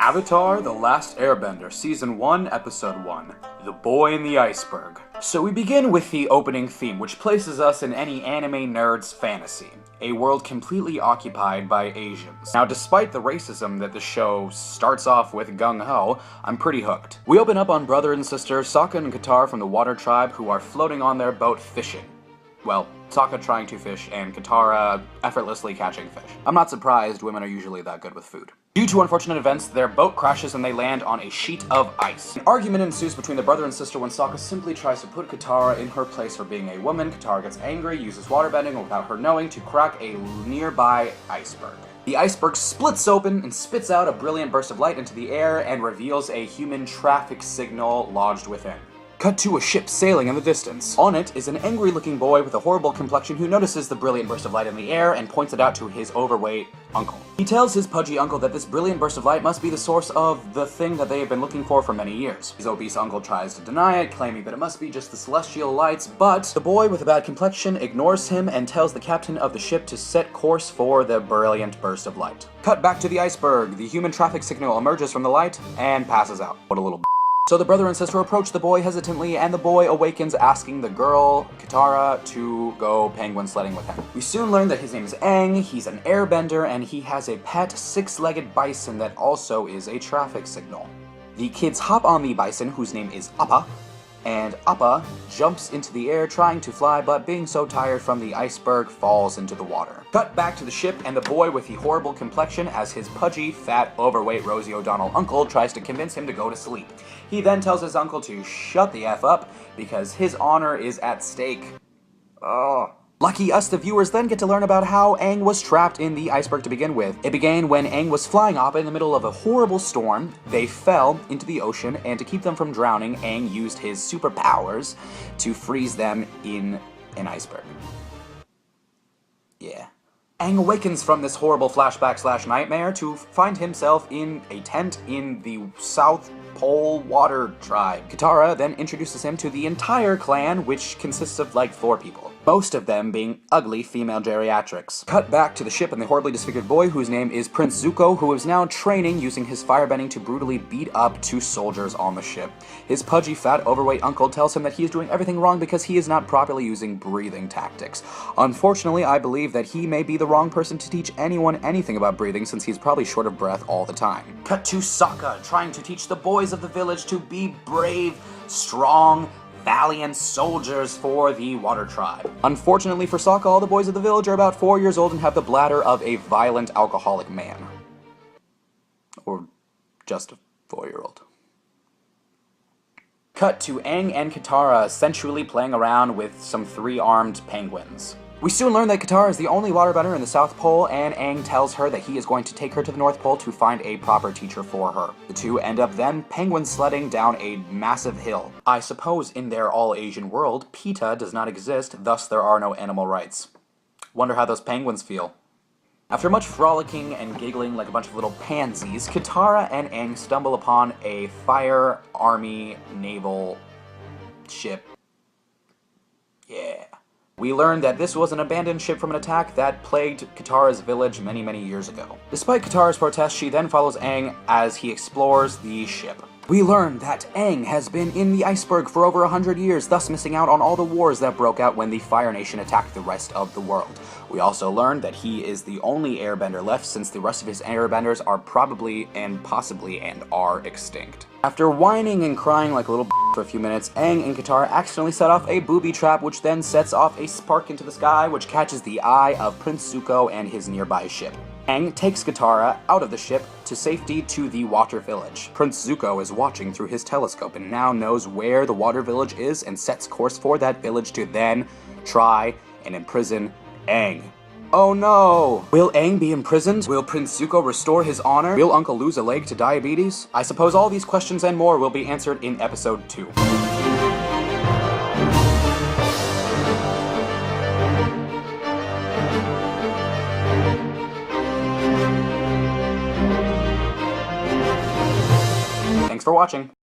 Avatar: The Last Airbender, Season 1, Episode 1, The Boy in the Iceberg. So we begin with the opening theme, which places us in any anime nerd's fantasy. A world completely occupied by Asians. Now, despite the racism that the show starts off with gung-ho, I'm pretty hooked. We open up on brother and sister Sokka and Katara from the Water Tribe who are floating on their boat fishing. Well, Sokka trying to fish and Katara effortlessly catching fish. I'm not surprised, women are usually that good with food. Due to unfortunate events, their boat crashes and they land on a sheet of ice. An argument ensues between the brother and sister when Sokka simply tries to put Katara in her place for being a woman. Katara gets angry, uses waterbending without her knowing to crack a nearby iceberg. The iceberg splits open and spits out a brilliant burst of light into the air and reveals a human traffic signal lodged within. Cut to a ship sailing in the distance. On it is an angry-looking boy with a horrible complexion who notices the brilliant burst of light in the air and points it out to his overweight uncle. He tells his pudgy uncle that this brilliant burst of light must be the source of the thing that they have been looking for many years. His obese uncle tries to deny it, claiming that it must be just the celestial lights, but the boy with a bad complexion ignores him and tells the captain of the ship to set course for the brilliant burst of light. Cut back to the iceberg. The human traffic signal emerges from the light and passes out. What a little So the brother and sister approach the boy hesitantly, and the boy awakens asking the girl, Katara, to go penguin sledding with him. We soon learn that his name is Aang, he's an airbender, and he has a pet six-legged bison that also is a traffic signal. The kids hop on the bison, whose name is Appa, and Appa jumps into the air trying to fly, but being so tired from the iceberg, falls into the water. Cut back to the ship and the boy with the horrible complexion as his pudgy, fat, overweight Rosie O'Donnell uncle tries to convince him to go to sleep. He then tells his uncle to shut the F up because his honor is at stake. Oh. Lucky us, the viewers then get to learn about how Aang was trapped in the iceberg to begin with. It began when Aang was flying Appa in the middle of a horrible storm. They fell into the ocean, and to keep them from drowning, Aang used his superpowers to freeze them in an iceberg. Yeah. Aang awakens from this horrible flashback/nightmare to find himself in a tent in the South Pole Water Tribe. Katara then introduces him to the entire clan, which consists of like 4 people. Most of them being ugly female geriatrics. Cut back to the ship and the horribly disfigured boy whose name is Prince Zuko, who is now training using his firebending to brutally beat up 2 soldiers on the ship. His pudgy, fat, overweight uncle tells him that he is doing everything wrong because he is not properly using breathing tactics. Unfortunately, I believe that he may be the wrong person to teach anyone anything about breathing since he's probably short of breath all the time. Cut to Sokka trying to teach the boys of the village to be brave, strong, valiant soldiers for the Water Tribe. Unfortunately for Sokka, all the boys of the village are about 4 years old and have the bladder of a violent alcoholic man. Or just a 4-year-old. Cut to Aang and Katara sensually playing around with some 3-armed penguins. We soon learn that Katara is the only waterbender in the South Pole, and Aang tells her that he is going to take her to the North Pole to find a proper teacher for her. The two end up then penguin sledding down a massive hill. I suppose in their all-Asian world, PETA does not exist, thus there are no animal rights. Wonder how those penguins feel. After much frolicking and giggling like a bunch of little pansies, Katara and Aang stumble upon a fire army naval ship. Yeah. We learned that this was an abandoned ship from an attack that plagued Katara's village many years ago. Despite Katara's protest, she then follows Aang as he explores the ship. We learn that Aang has been in the iceberg for over 100 years, thus missing out on all the wars that broke out when the Fire Nation attacked the rest of the world. We also learned that he is the only airbender left since the rest of his airbenders are probably and possibly and are extinct. After whining and crying like a little for a few minutes, Aang and Katara accidentally set off a booby trap, which then sets off a spark into the sky, which catches the eye of Prince Zuko and his nearby ship. Aang takes Katara out of the ship to safety to the water village. Prince Zuko is watching through his telescope and now knows where the water village is and sets course for that village to then try and imprison Aang. Oh no! Will Aang be imprisoned? Will Prince Zuko restore his honor? Will Uncle lose a leg to diabetes? I suppose all these questions and more will be answered in episode 2. Thanks for watching.